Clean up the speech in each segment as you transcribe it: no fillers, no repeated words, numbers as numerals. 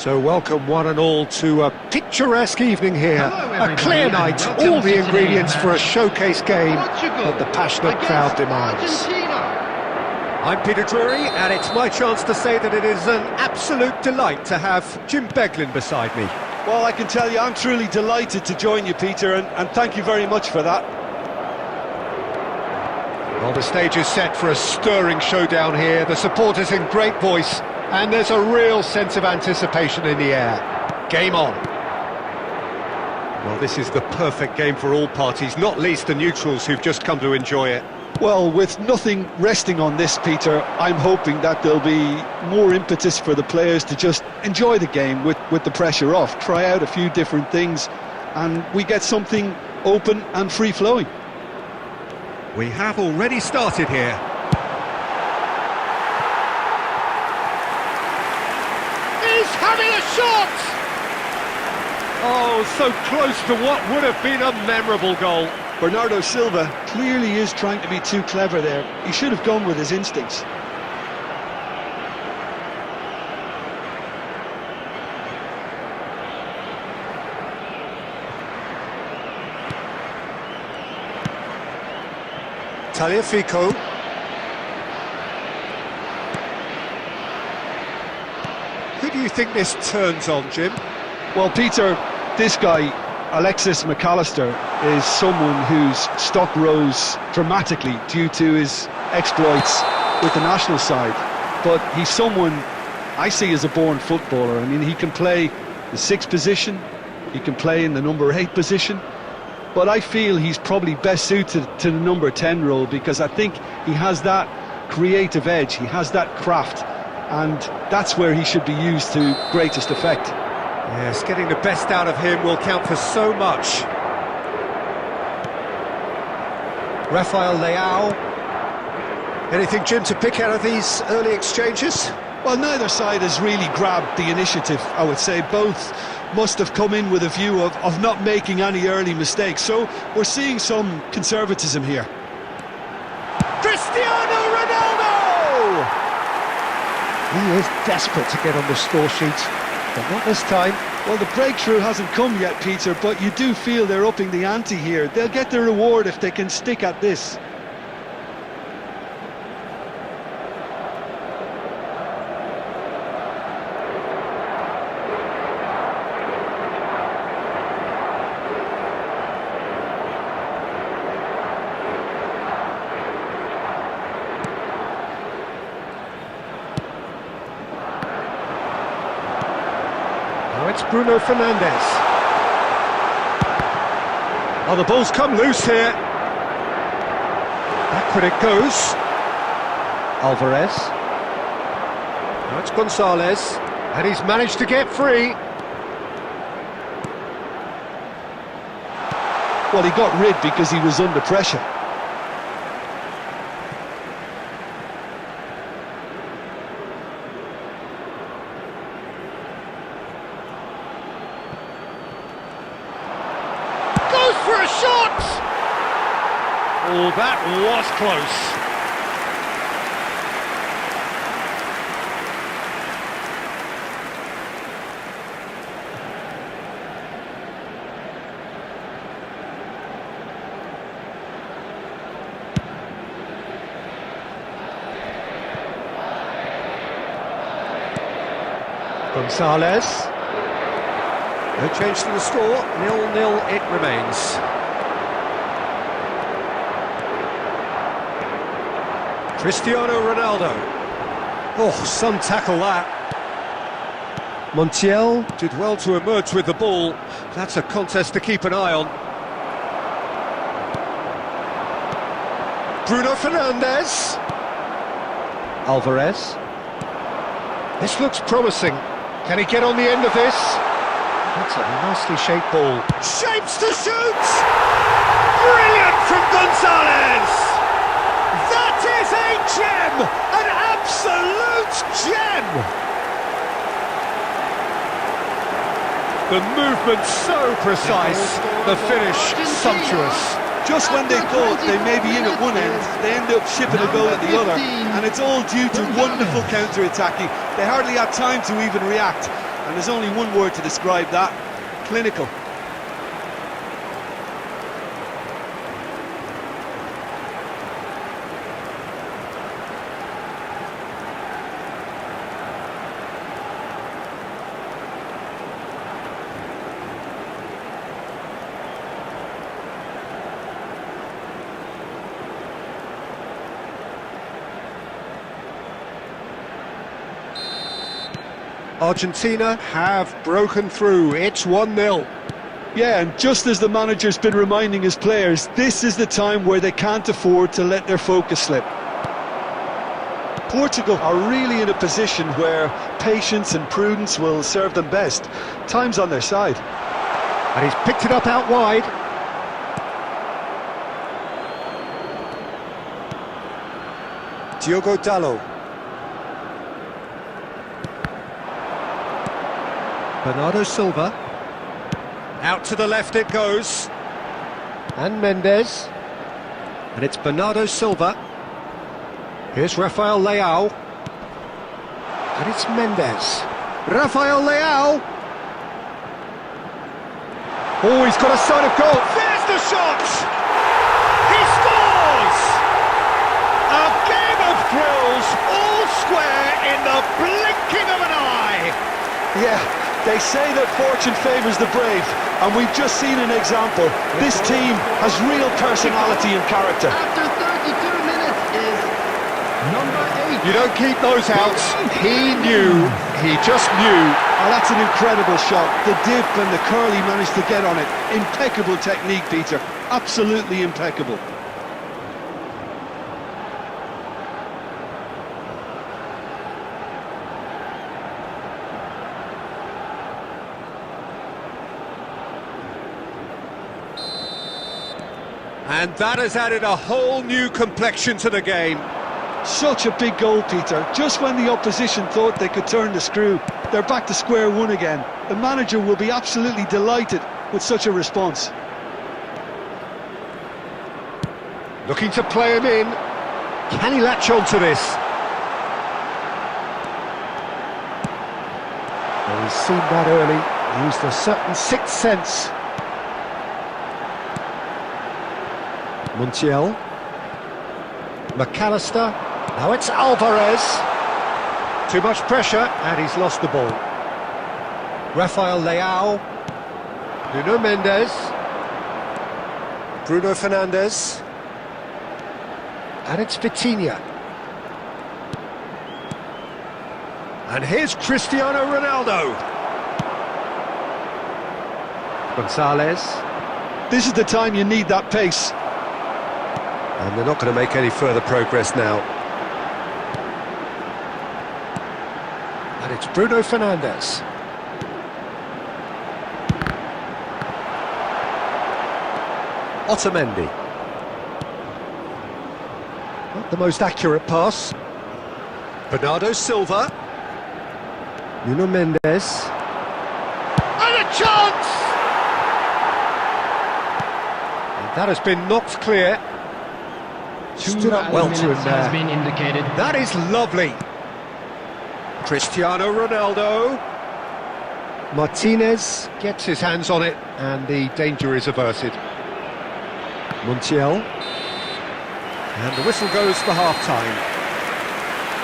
So welcome one and all to a picturesque evening here, a clear night, all the ingredients for a showcase game that the passionate crowd demands. I'm Peter Drury, and it's my chance to say that it is an absolute delight to have Jim Beglin beside me. Well, I can tell you I'm truly delighted to join you, Peter, and thank you very much for that. Well, the stage is set for a stirring showdown here, the supporters in great voice, and there's a real sense of anticipation in the air. Game on. Well, this is the perfect game for all parties, not least the neutrals who've just come to enjoy it. Well, with nothing resting on this, Peter, I'm hoping that there'll be more impetus for the players to just enjoy the game with the pressure off, try out a few different things, and we get something open and free-flowing. We have already started here. He's having a shot! Oh, so close to what would have been a memorable goal. Bernardo Silva clearly is trying to be too clever there. He should have gone with his instincts. Tagliafico. Who do you think this turns on, Jim? Well, Peter, this guy, Alexis McAllister, is someone whose stock rose dramatically due to his exploits with the national side. But he's someone I see as a born footballer. I mean, he can play the 6th position, he can play in the number 8 position, but I feel he's probably best suited to the number 10 role because I think he has that creative edge, he has that craft, and that's where he should be used to greatest effect. Yes, getting the best out of him will count for so much. Rafael Leao. Anything, Jim, to pick out of these early exchanges? Well, neither side has really grabbed the initiative, I would say. Both must have come in with a view of not making any early mistakes. So we're seeing some conservatism here. Cristiano Ronaldo! He is desperate to get on the score sheet, but not this time. Well, the breakthrough hasn't come yet, Peter, but you do feel they're upping the ante here. They'll get their reward if they can stick at this. It's Bruno Fernandes. Oh, the ball's come loose here. Backward it goes. Alvarez. Now it's Gonzalez. And he's managed to get free. Well, he got rid because he was under pressure. For a shot! Oh, that was close. Gonzalez. No change to the score, 0-0 it remains. Cristiano Ronaldo. Oh, some tackle that. Montiel did well to emerge with the ball. That's a contest to keep an eye on. Bruno Fernandes. Alvarez. This looks promising. Can he get on the end of this? That's a nicely shaped ball. Shapes to shoot! Brilliant from Gonzalez! That is a gem! An absolute gem! The movement so precise, the finish sumptuous. Just when they thought they may be in at one end, they end up shipping a goal at the other, and it's all due to wonderful counter-attacking. They hardly had time to even react. and there's only one word to describe that: clinical. Argentina have broken through. It's 1-0. Yeah, and just as the manager's been reminding his players, this is the time where they can't afford to let their focus slip. Portugal are really in a position where patience and prudence will serve them best. Time's on their side. And he's picked it up out wide. Diogo Dalot. Bernardo Silva. Out to the left it goes. And Mendes. And it's Bernardo Silva. Here's Rafael Leao. And it's Mendes. Rafael Leao. Oh, he's got a sight of goal. There's the shot! He scores! A game of thrills, all square in the blinking of an eye. Yeah, they say that fortune favours the brave, and we've just seen an example. This team has real personality and character. After 32 minutes is number 8. You don't keep those out. He knew. He just knew. Oh, that's an incredible shot. The dip and the curl he managed to get on it. Impeccable technique, Peter. Absolutely impeccable. And that has added a whole new complexion to the game. Such a big goal, Peter. Just when the opposition thought they could turn the screw, they're back to square one again. The manager will be absolutely delighted with such a response. Looking to play him in. Can he latch on to this? Well, he's seen that early. Used a certain sixth sense. Montiel. McAllister. Now it's Alvarez. Too much pressure, and he's lost the ball. Rafael Leao. Nuno Mendes. Bruno Fernandes. And it's Vitinha. And here's Cristiano Ronaldo. Gonzalez. This is the time you need that pace. And they're not going to make any further progress now. And it's Bruno Fernandes. Otamendi. Not the most accurate pass. Bernardo Silva. Nuno Mendes. And a chance! And that has been knocked clear. Stood up well to him there. Has been indicated. That is lovely. Cristiano Ronaldo. Martinez gets his hands on it, and the danger is averted. Montiel. And the whistle goes for half-time.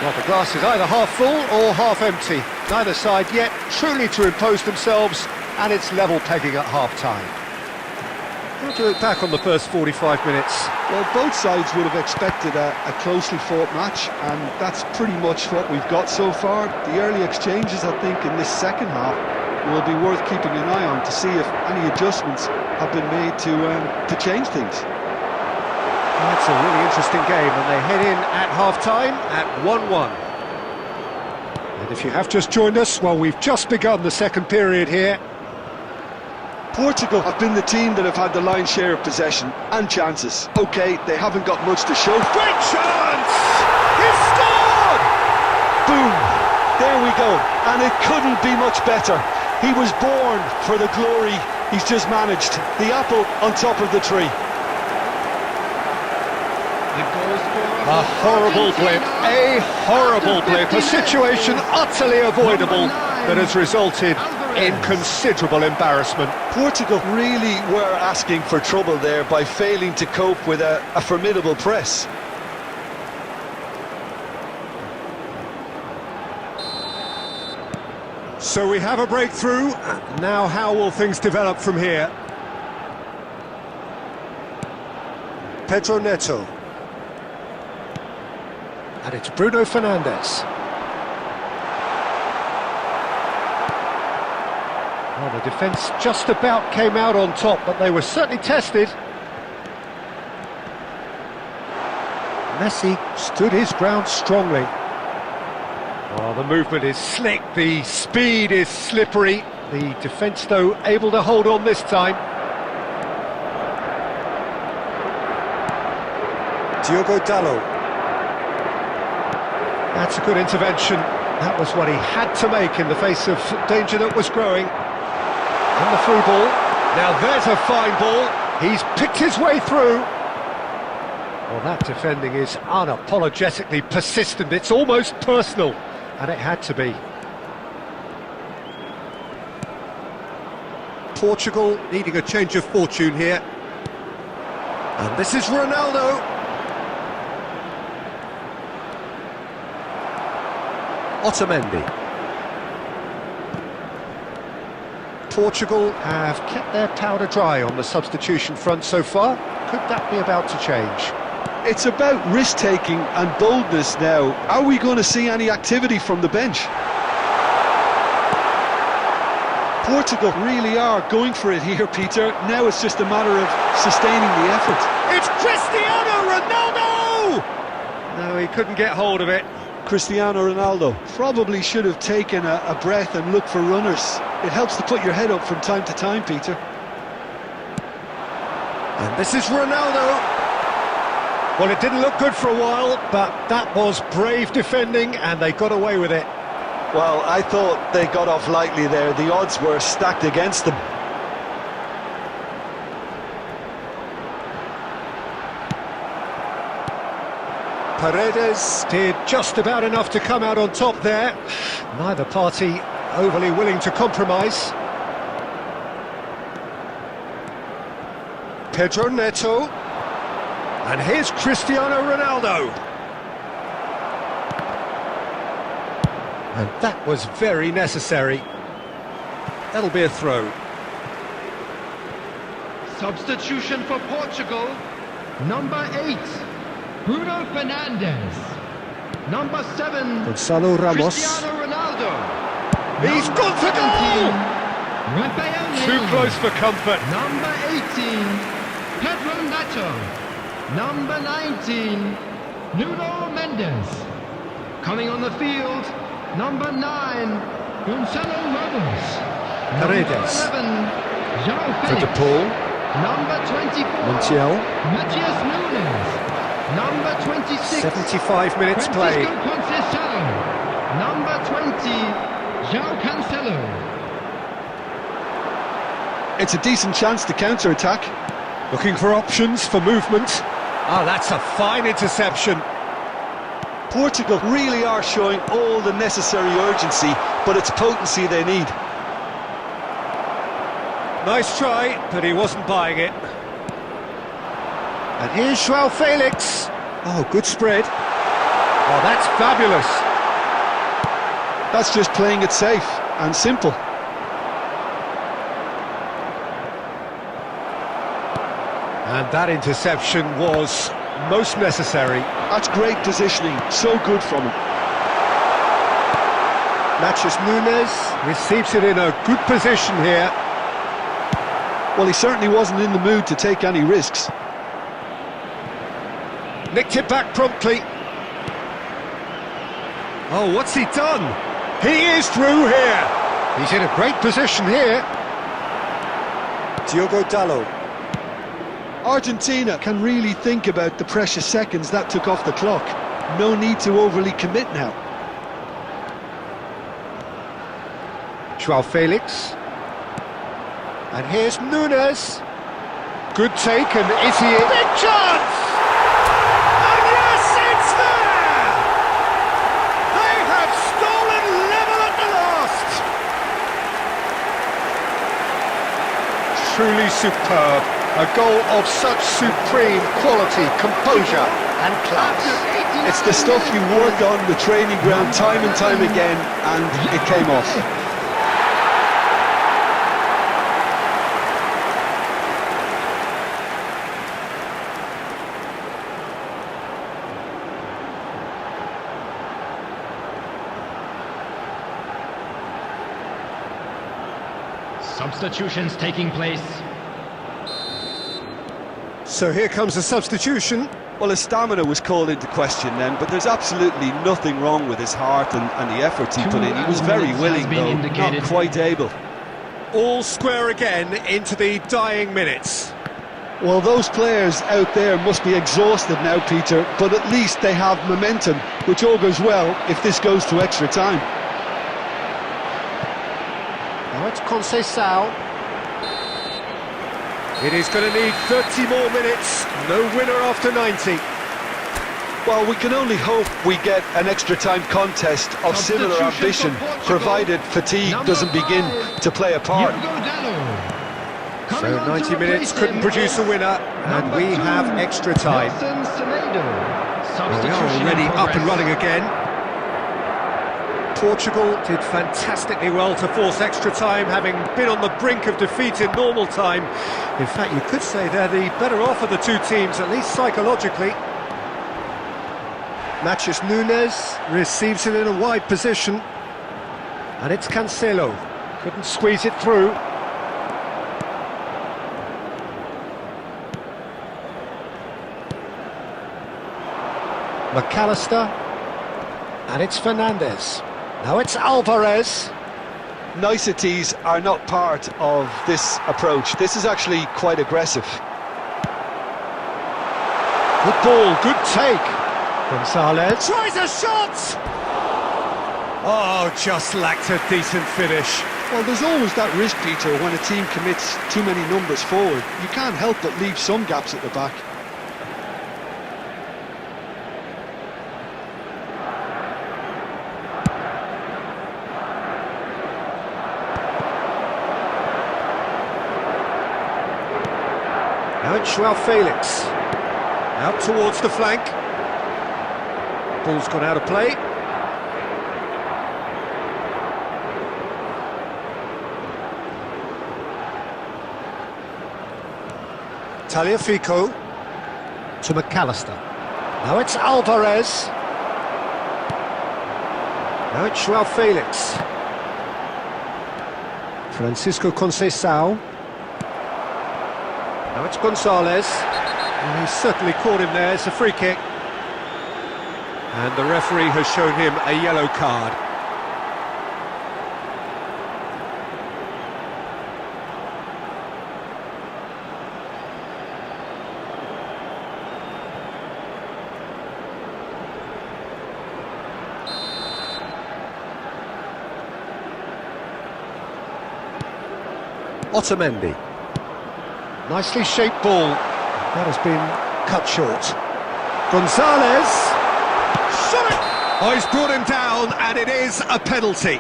Well, the glass is either half full or half empty. Neither side yet truly to impose themselves, and it's level pegging at half-time. How do you look back on the first 45 minutes? Well, both sides would have expected a closely fought match, and that's pretty much what we've got so far. The early exchanges, I think, in this second half will be worth keeping an eye on to see if any adjustments have been made to change things. That's a really interesting game, and they head in at half-time at 1-1. And if you have just joined us, well, we've just begun the second period here. Portugal have been the team that have had the lion's share of possession and chances. OK, they haven't got much to show. Great chance! He's scored! Boom! There we go. And it couldn't be much better. He was born for the glory he's just managed. The apple on top of the tree. A horrible blip, a situation utterly avoidable. that has resulted in considerable embarrassment. Portugal really were asking for trouble there by failing to cope with a formidable press. So we have a breakthrough. Now how will things develop from here? Pedro Neto. And it's Bruno Fernandes. Well, the defence just about came out on top, but they were certainly tested. Messi stood his ground strongly. Oh, the movement is slick, the speed is slippery. The defence, though, able to hold on this time. Diogo Dalot. That's a good intervention. That was what he had to make in the face of danger that was growing. And the through ball. Now there's a fine ball. He's picked his way through. Well, that defending is unapologetically persistent. It's almost personal. And it had to be. Portugal needing a change of fortune here. And this is Ronaldo. Otamendi. Portugal have kept their powder dry on the substitution front so far. Could that be about to change? It's about risk-taking and boldness now. Are we going to see any activity from the bench? Portugal really are going for it here, Peter. Now it's just a matter of sustaining the effort. It's Cristiano Ronaldo! No, he couldn't get hold of it. Cristiano Ronaldo probably should have taken a breath and looked for runners. It helps to put your head up from time to time, Peter. And this is Ronaldo. Well, it didn't look good for a while, but that was brave defending and they got away with it. Well, I thought they got off lightly there. The odds were stacked against them. Paredes did just about enough to come out on top there. Neither party overly willing to compromise. Pedro Neto. And here's Cristiano Ronaldo. And that was very necessary. That'll be a throw. Substitution for Portugal. Number 8, Bruno Fernandes. Number 7, Gonzalo Ramos. Cristiano Ronaldo. He's gone for goal! Rafael Too close for comfort. Number 18, Pedro Neto. Number 19, Nuno Mendes. Coming on the field, number 9, Gonzalo Ramos. Paredes. Number 11, João For De Felix. Paul. Number 24, Montiel. Matthias Nunes. Number 26, 75 minutes played. Francisco Conceição. Number 20, João Cancelo. It's a decent chance to counter-attack. Looking for options for movement. Oh, that's a fine interception. Portugal really are showing all the necessary urgency, but it's potency they need. Nice try, but he wasn't buying it. And here's João Felix. Oh, good spread. Oh, that's fabulous. That's just playing it safe and simple. And that interception was most necessary. That's great positioning, so good from him. Matthias Nunes receives it in a good position here. Well, he certainly wasn't in the mood to take any risks. Nicked it back promptly. Oh, what's he done? He is through here. He's in a great position here. Diogo Dalot. Argentina can really think about the precious seconds that took off the clock. No need to overly commit now. João Felix. And here's Nunes. Good take, and is he in? Big chance! And yes, it's there! They have stolen level at the last! truly superb. A goal of such supreme quality, composure and class. It's the stuff you work on the training ground time and time again, and it came off. Substitutions taking place. So here comes a substitution. Well, his stamina was called into question then, but there's absolutely nothing wrong with his heart and the effort he put in. He was very willing, though, not quite able. All square again into the dying minutes. Well, those players out there must be exhausted now, Peter, but at least they have momentum, which all goes well if this goes to extra time. Now it's Conceição. It is going to need 30 more minutes. No winner after 90. Well, we can only hope we get an extra time contest of similar ambition, provided fatigue doesn't begin to play a part. So 90 minutes couldn't produce a winner, and we have extra time. Well, we are already up and running again. Portugal did fantastically well to force extra time, having been on the brink of defeat in normal time. In fact, you could say they're the better off of the two teams, at least psychologically. Matches Nunes receives it in a wide position, and it's Cancelo. Couldn't squeeze it through. McAllister, and it's Fernandes. Now it's Alvarez. Niceties are not part of this approach. This is actually quite aggressive. Good ball, good take. Gonzalez tries a shot! Oh, just lacked a decent finish. Well, there's always that risk, Peter, when a team commits too many numbers forward. You can't help but leave some gaps at the back. Now it's João Felix. Out towards the flank. Ball's gone out of play. Tagliafico to McAllister. Now it's Alvarez. Now it's João Felix. Francisco Conceição. Now it's Gonzalez. Well, he's certainly caught him there. It's a free kick. And the referee has shown him a yellow card. Otamendi. Nicely shaped ball. That has been cut short. Gonzalez. Shot it! Oh, he's brought him down, and it is a penalty.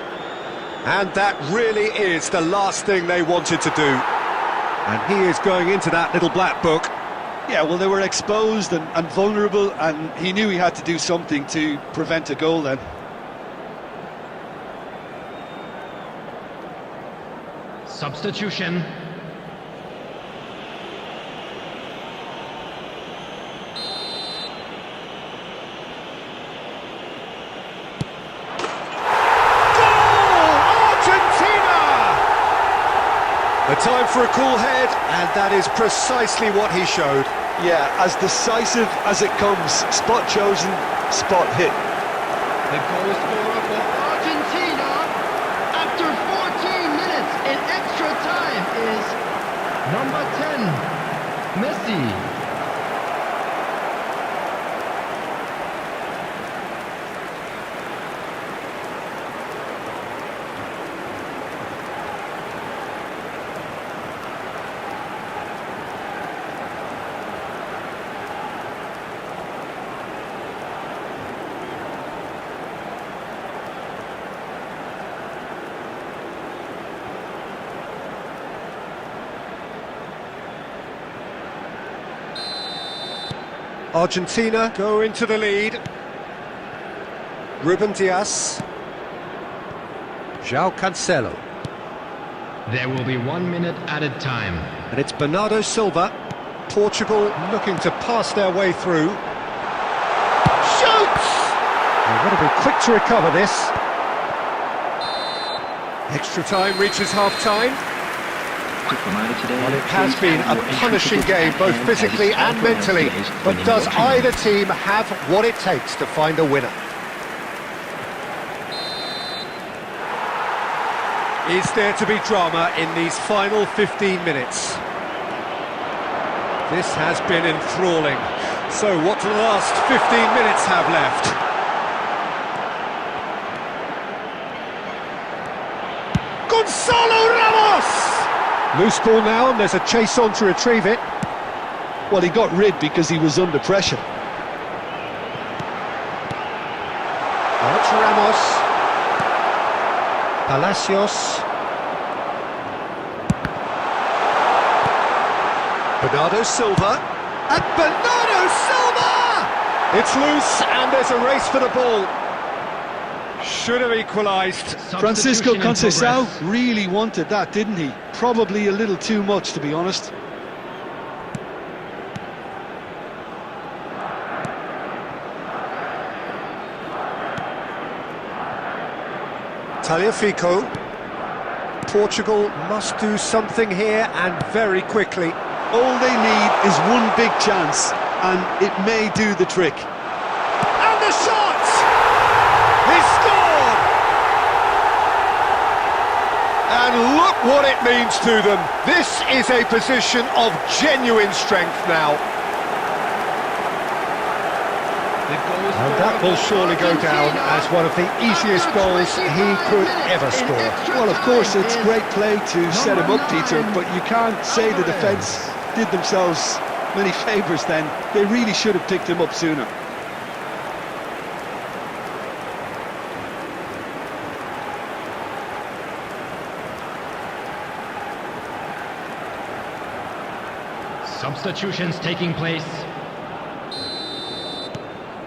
And that really is the last thing they wanted to do. And he is going into that little black book. Yeah, well, they were exposed and vulnerable, and he knew he had to do something to prevent a goal then. Substitution. A time for a cool head, and that is precisely what he showed. Yeah, as decisive as it comes. Spot chosen, spot hit. The goal scorer for Argentina after 14 minutes in extra time is number 10, Messi. Argentina go into the lead. Ruben Diaz. João Cancelo. There will be 1 minute added time. And it's Bernardo Silva. Portugal looking to pass their way through. Shoots! They've got to be quick to recover this. Extra time reaches half-time. Quick reminder today. Well, it has been a punishing game, both physically and mentally. But does either team have what it takes to find a winner? Is there to be drama in these final 15 minutes? This has been enthralling. So what do the last 15 minutes have left? Gonzalo Ramos! Loose ball now, and there's a chase on to retrieve it. Well, he got rid because he was under pressure. That's Ramos. Palacios. Bernardo Silva. And Bernardo Silva! It's loose, and there's a race for the ball. Should have equalised. Francisco Substitution in Conceição progress. really wanted that, didn't he? Probably a little too much, to be honest. Tagliafico. Portugal must do something here, and very quickly. All they need is one big chance, and it may do the trick. And the shot! He scored! And look what it means to them. This is a position of genuine strength now. And that will surely go down as one of the easiest goals he could ever score. Well, of course, it's great play to set him up, Peter, but you can't say the defence did themselves many favours then. They really should have picked him up sooner. Substitutions taking place.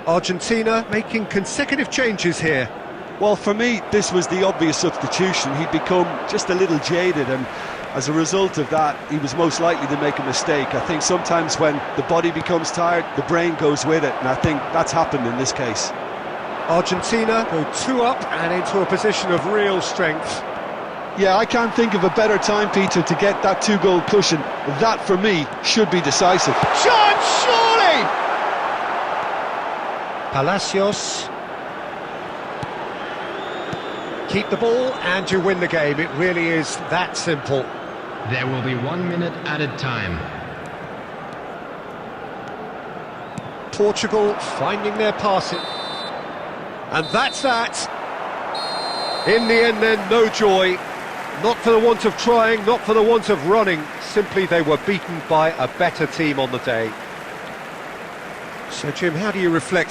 Argentina making consecutive changes here. Well, for me, this was the obvious substitution. He'd become just a little jaded, and as a result of that, he was most likely to make a mistake. I think sometimes when the body becomes tired, the brain goes with it, and I think that's happened in this case. Argentina go 2 up and into a position of real strength. Yeah, I can't think of a better time, Peter, to get that 2-goal cushion. That, for me, should be decisive. Chance, surely! Palacios. Keep the ball and you win the game. It really is that simple. There will be 1 minute added time. Portugal finding their passing. And that's that. In the end then, no joy. Not for the want of trying, not for the want of running. Simply they were beaten by a better team on the day. So Jim, how do you reflect